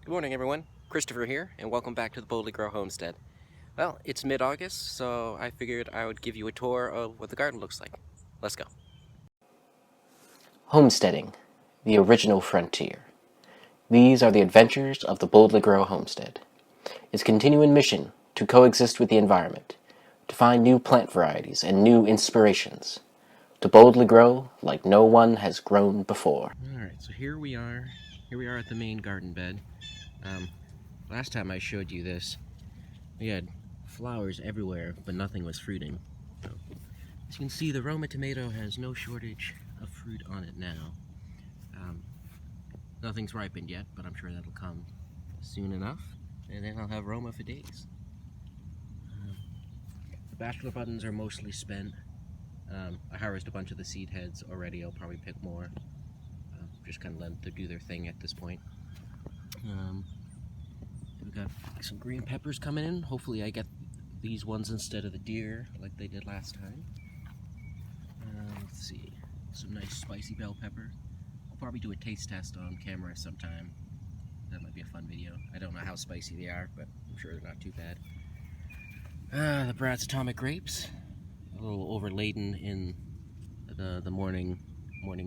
Good morning, everyone. Christopher here, and welcome back to the Boldly Grow Homestead. Well, it's mid-August, so I figured I would give you a tour of what the garden looks like. Let's go. Homesteading, the original frontier. These are the adventures of the Boldly Grow Homestead. Its continuing mission to coexist with the environment, to find new plant varieties and new inspirations, to boldly grow like no one has grown before. Alright, so here we are. Here we are at the main garden bed. Last time I showed you this, we had flowers everywhere, but nothing was fruiting. So, as you can see, the Roma tomato has no shortage of fruit on it now. Nothing's ripened yet, but I'm sure that'll come soon enough, and then I'll have Roma for days. The bachelor buttons are mostly spent. I harvested a bunch of the seed heads already. I'll probably pick more. Just kind of let them do their thing at this point. We've got some green peppers coming in. Hopefully I get these ones instead of the deer like they did last time. Let's see, some nice spicy bell pepper. I'll probably do a taste test on camera sometime. That might be a fun video. I don't know how spicy they are, but I'm sure they're not too bad. The Brad's Atomic grapes, a little overladen in the morning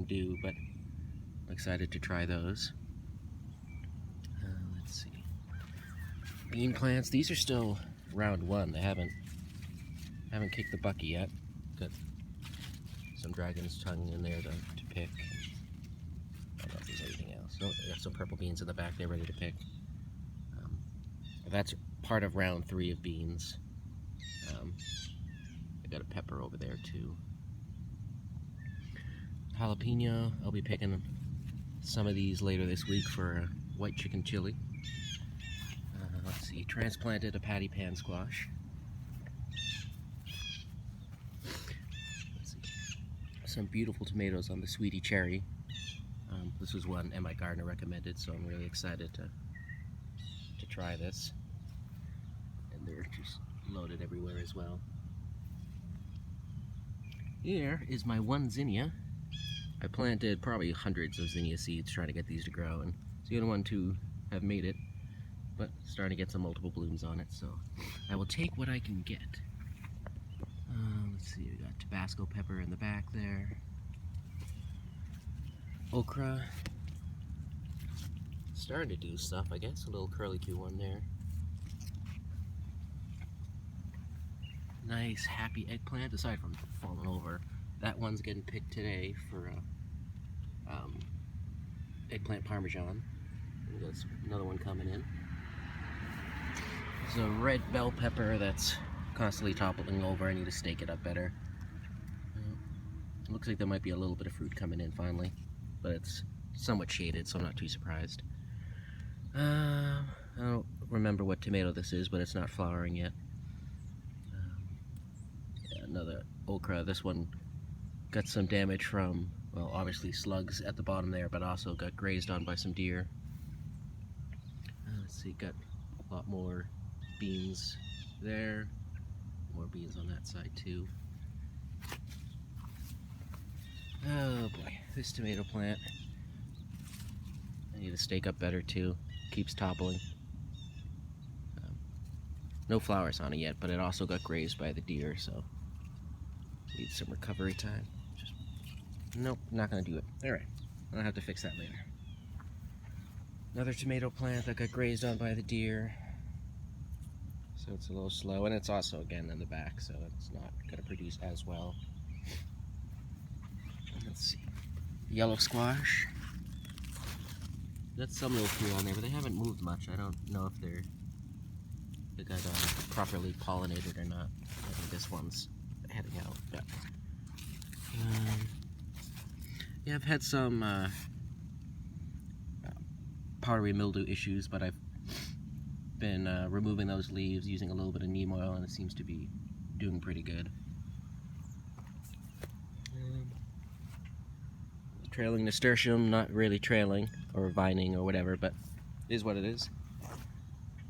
dew, but I'm excited to try those. Let's see. Bean plants. These are still round one. They haven't kicked the bucket yet. Got some dragon's tongue in there to pick. I don't know if there's anything else. Oh, I got some purple beans in the back. They're ready to pick. That's part of round 3 of beans. I got a pepper over there too. Jalapeno. I'll be picking some of these later this week for white chicken chili. Let's see, transplanted a patty pan squash. Let's see. Some beautiful tomatoes on the sweetie cherry. This was one Emma Gardner recommended, so I'm really excited to try this. And they're just loaded everywhere as well. Here is my one zinnia. I planted probably hundreds of zinnia seeds trying to get these to grow, and it's the only one to have made it, but starting to get some multiple blooms on it, so I will take what I can get. Let's see, we got Tabasco pepper in the back there. Okra. Starting to do stuff, I guess. A little curly-Q one there. Nice, happy eggplant, aside from falling over. That one's getting picked today for eggplant parmesan. There's another one coming in. There's a red bell pepper that's constantly toppling over. I need to stake it up better. It looks like there might be a little bit of fruit coming in finally, but it's somewhat shaded, so I'm not too surprised. I don't remember what tomato this is, but it's not flowering yet. Another okra. This one got some damage from, well, obviously slugs at the bottom there, but also got grazed on by some deer. Let's see, got a lot more beans there. More beans on that side too. Oh boy, this tomato plant. I need to stake up better too. Keeps toppling. No flowers on it yet, but it also got grazed by the deer, so needs some recovery time. Nope, not gonna do it. Alright, I'll have to fix that later. Another tomato plant that got grazed on by the deer. So it's a little slow, and it's also again in the back, so it's not gonna produce as well. Let's see. Yellow squash. That's some little few on there, but they haven't moved much. I don't know if they got properly pollinated or not. I think this one's heading out. But, yeah, I've had some powdery mildew issues, but I've been removing those leaves using a little bit of neem oil, and it seems to be doing pretty good. Trailing nasturtium, not really trailing or vining or whatever, but it is what it is.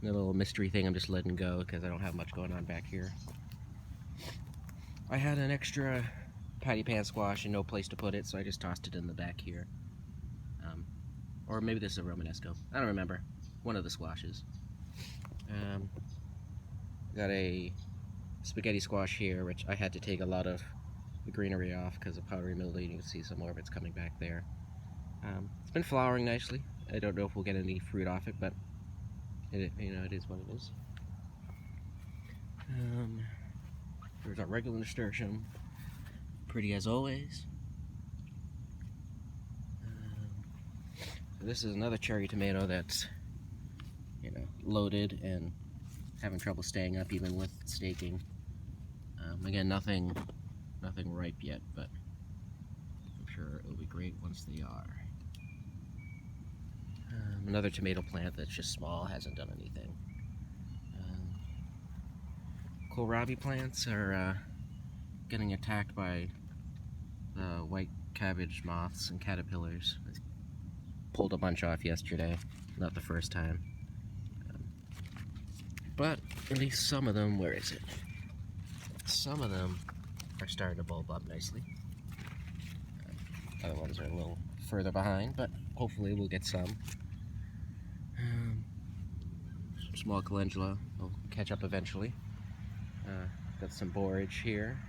A little mystery thing I'm just letting go because I don't have much going on back here. I had an extra patty pan squash and no place to put it, so I just tossed it in the back here. Or maybe this is a Romanesco. I don't remember. one of the squashes. Got a spaghetti squash here, which I had to take a lot of the greenery off because of powdery mildew. You can see some more of it's coming back there. It's been flowering nicely. I don't know if we'll get any fruit off it, but it is what it is. There's our regular nasturtium, pretty as always. So this is another cherry tomato that's, loaded and having trouble staying up even with staking. Again, nothing ripe yet, but I'm sure it'll be great once they are. Another tomato plant that's just small, hasn't done anything. Kohlrabi plants are getting attacked by white cabbage moths and caterpillars. I pulled a bunch off yesterday, not the first time. But at least some of them, where is it? Some of them are starting to bulb up nicely. Other ones are a little further behind, but hopefully we'll get some. Some small calendula will catch up eventually. Got some borage here.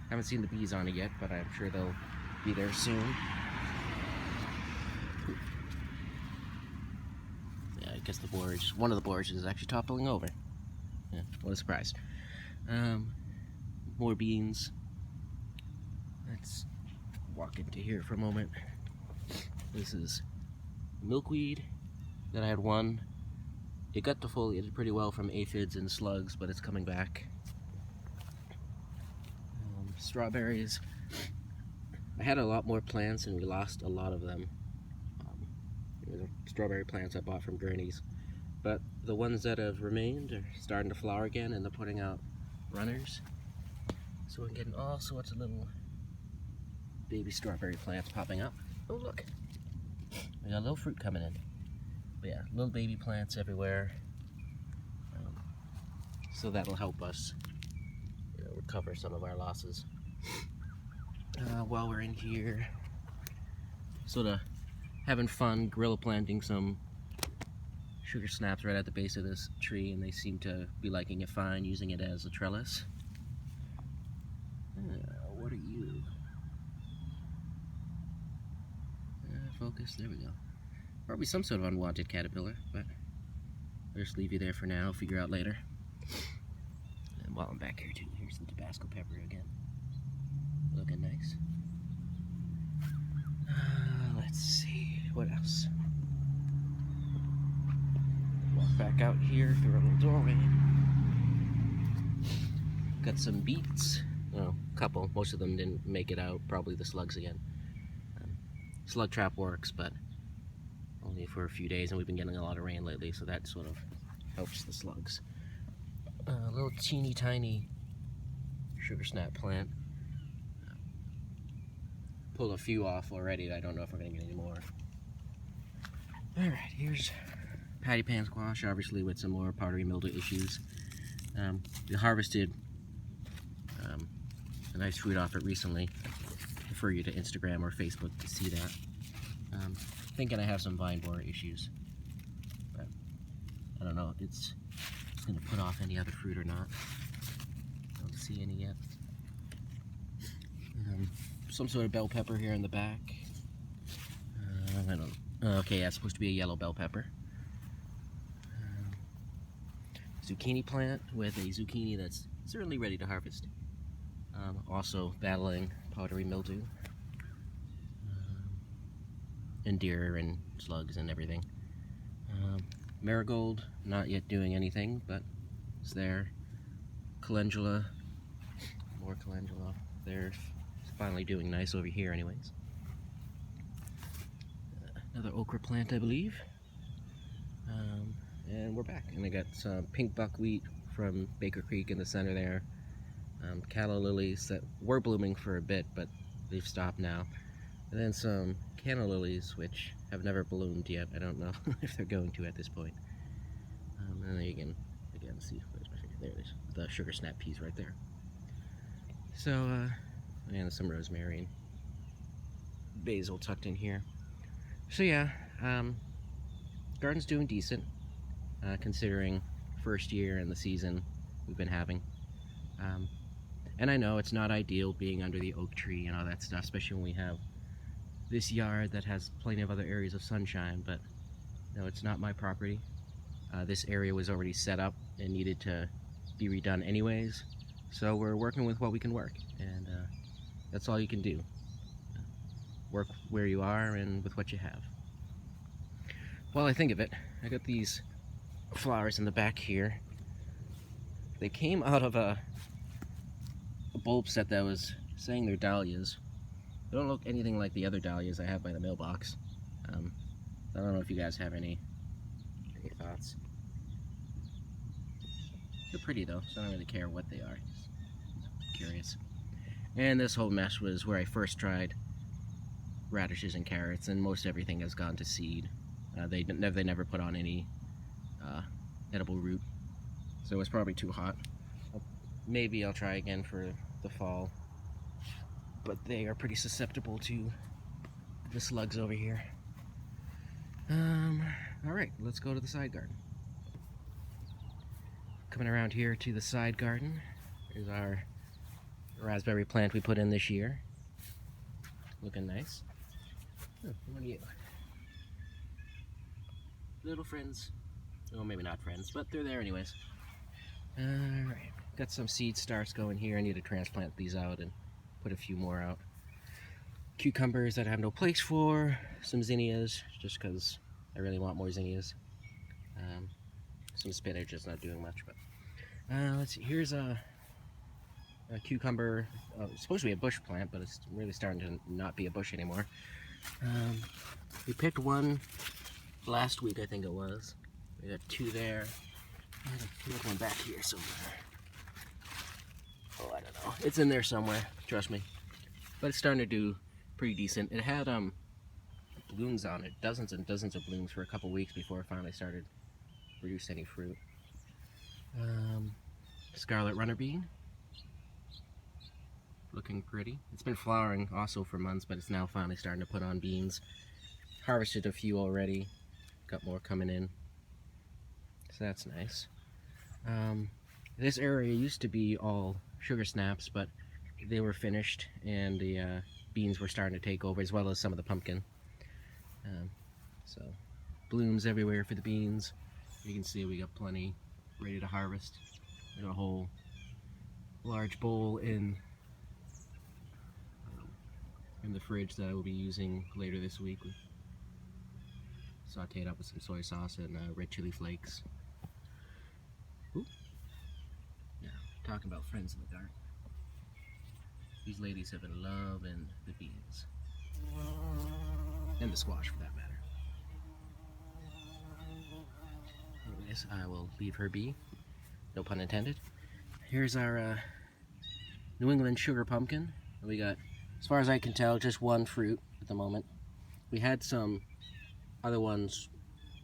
Haven't seen the bees on it yet, but I'm sure they'll be there soon. Yeah, I guess one of the borages is actually toppling over. Yeah, what a surprise. More beans. Let's walk into here for a moment. This is milkweed that I had one. It got defoliated pretty well from aphids and slugs, but it's coming back. Strawberries. I had a lot more plants and we lost a lot of them. The strawberry plants I bought from Granny's. But the ones that have remained are starting to flower again and they're putting out runners. So we're getting all sorts of little baby strawberry plants popping up. Oh look, we got a little fruit coming in. But yeah, little baby plants everywhere. So that'll help us recover some of our losses. While we're in here, sort of having fun gorilla planting some sugar snaps right at the base of this tree, and they seem to be liking it fine, using it as a trellis. What are you? Focus, there we go. Probably some sort of unwanted caterpillar, but I'll just leave you there for now, figure out later. And while I'm back here too, here's some Tabasco pepper again. Looking nice. Let's see, what else? Walk back out here through a little doorway. Got some beets. Well, a couple. Most of them didn't make it out. Probably the slugs again. Slug trap works, but only for a few days, and we've been getting a lot of rain lately, so that sort of helps the slugs. A little teeny tiny sugar snap plant. Pulled a few off already. I don't know if we're going to get any more. Alright, here's patty pan squash, obviously with some more powdery mildew issues. We harvested a nice fruit off it recently. I refer you to Instagram or Facebook to see that. Thinking I have some vine borer issues, but I don't know if it's going to put off any other fruit or not. I don't see any yet. Some sort of bell pepper here in the back. I don't. Okay, that's supposed to be a yellow bell pepper. Zucchini plant with a zucchini that's certainly ready to harvest. Also battling powdery mildew and deer and slugs and everything. Marigold, not yet doing anything, but it's there. Calendula, more calendula. They're finally doing nice over here anyways. Another okra plant, I believe. And we're back. And I got some pink buckwheat from Baker Creek in the center there. Calla lilies that were blooming for a bit, but they've stopped now. And then some canna lilies, which have never bloomed yet. I don't know if they're going to at this point. And then again, see, where's my finger? There it is. The sugar snap peas right there. So, and some rosemary and basil tucked in here. So yeah, garden's doing decent. considering first year and the season we've been having. And I know it's not ideal being under the oak tree and all that stuff, especially when we have this yard that has plenty of other areas of sunshine, but no, it's not my property. This area was already set up and needed to be redone anyways, so we're working with what we can work, and that's all you can do. Work where you are and with what you have. While I think of it, I got these flowers in the back here. They came out of a bulb set that was saying they're dahlias. They don't look anything like the other dahlias I have by the mailbox. I don't know if you guys have any thoughts. They're pretty though, so I don't really care what they are. Just curious. And this whole mess was where I first tried radishes and carrots, and most everything has gone to seed. They never put on any edible root, so it's probably too hot. Maybe I'll try again for the fall, but they are pretty susceptible to the slugs over here. Alright, let's go to the side garden. Coming around here to the side garden is our raspberry plant we put in this year. Looking nice. Oh, what are you? Little friends. Well, maybe not friends, but they're there anyways. Alright, got some seed starts going here. I need to transplant these out and put a few more out. Cucumbers that I have no place for. Some zinnias, just because I really want more zinnias. Some spinach is not doing much, but let's see. Here's a cucumber. It's supposed to be a bush plant, but it's really starting to not be a bush anymore. We picked one last week, I think it was. We got two there. Another one back here somewhere. Oh, I don't know. It's in there somewhere, trust me. But it's starting to do pretty decent. It had blooms on it, dozens and dozens of blooms for a couple weeks before it finally started to produce any fruit. Scarlet runner bean. Looking pretty. It's been flowering also for months, but it's now finally starting to put on beans. Harvested a few already. Got more coming in. So that's nice. This area used to be all sugar snaps, but they were finished and the beans were starting to take over, as well as some of the pumpkin. So blooms everywhere for the beans. You can see we got plenty ready to harvest. We got a whole large bowl in the fridge that I will be using later this week. Sauteed up with some soy sauce and red chili flakes. Ooh. Now, talking about friends in the garden. These ladies have been loving the beans. And the squash, for that matter. Anyways, I will leave her be. No pun intended. Here's our New England sugar pumpkin. We got, as far as I can tell, just one fruit at the moment. We had some other ones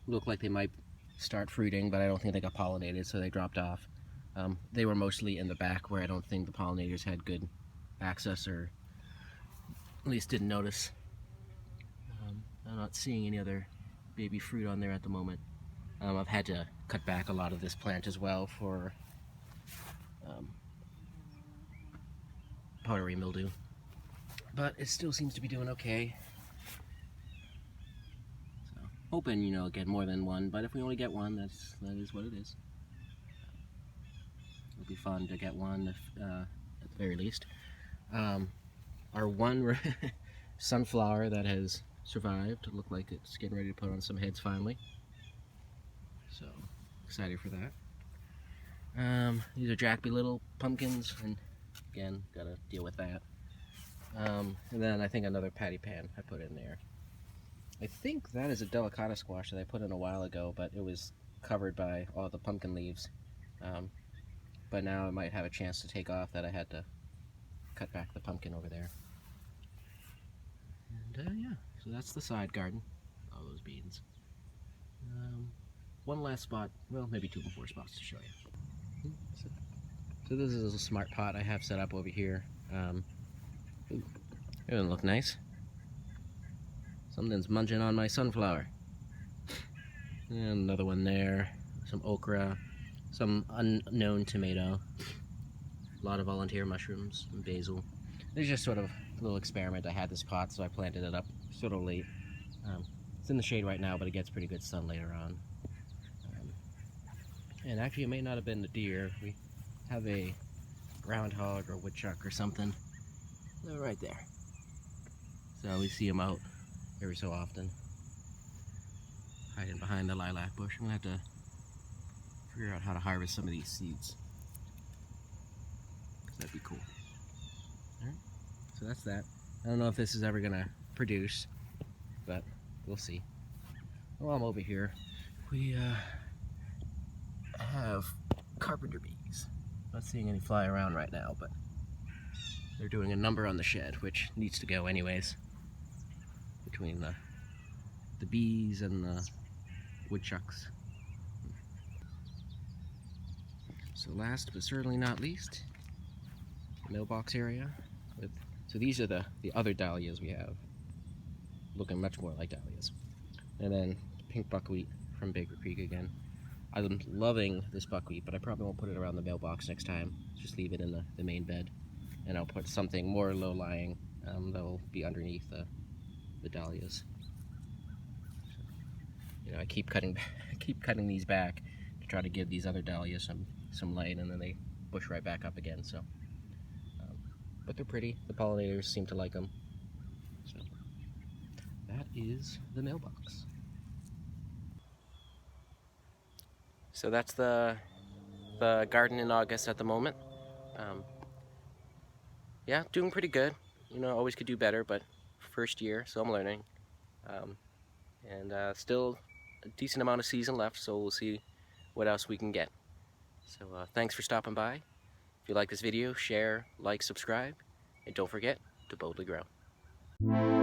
look like they might start fruiting, but I don't think they got pollinated, so they dropped off. They were mostly in the back where I don't think the pollinators had good access, or at least didn't notice. I'm not seeing any other baby fruit on there at the moment. I've had to cut back a lot of this plant as well for powdery mildew, but it still seems to be doing okay. So hoping, get more than one, but if we only get one, that is what it is. It'll be fun to get one if, at the very least. Our one sunflower that has survived, it looked like it's getting ready to put on some heads finally. So excited for that. These are Jackby little pumpkins, and again, gotta deal with that. And then I think another patty pan I put in there. I think that is a delicata squash that I put in a while ago, but it was covered by all the pumpkin leaves. But now it might have a chance to take off, that I had to cut back the pumpkin over there. And yeah, so that's the side garden. All those beans. One last spot, well, maybe 2 more spots to show you. So this is a smart pot I have set up over here. It doesn't look nice. Something's munching on my sunflower. And another one there. some okra, some unknown tomato, a lot of volunteer mushrooms, and basil. It's just sort of a little experiment. I had this pot, so I planted it up sort of late. It's in the shade right now, but it gets pretty good sun later on. And actually, it may not have been the deer. We have a groundhog or woodchuck or something. They're right there. So we see them out every so often, hiding behind the lilac bush. I'm gonna have to figure out how to harvest some of these seeds. That'd be cool. Alright, so that's that. I don't know if this is ever gonna produce, but we'll see. While I'm over here, we have carpenter bees. Not seeing any fly around right now, but they're doing a number on the shed, which needs to go anyways. Between the bees and the woodchucks. So last but certainly not least, the mailbox area. So these are the other dahlias we have, looking much more like dahlias. And then pink buckwheat from Baker Creek again. I'm loving this buckwheat, but I probably won't put it around the mailbox next time. Just leave it in the main bed. And I'll put something more low-lying that'll be underneath the dahlias. So, you know, I keep cutting these back to try to give these other dahlias some light, and then they bush right back up again. So, but they're pretty. The pollinators seem to like them. So that is the mailbox. So that's the garden in August at the moment. Yeah, doing pretty good. You know, always could do better, but first year, so I'm learning. And still a decent amount of season left, so we'll see what else we can get. So thanks for stopping by. If you like this video, share, like, subscribe, and don't forget to boldly grow.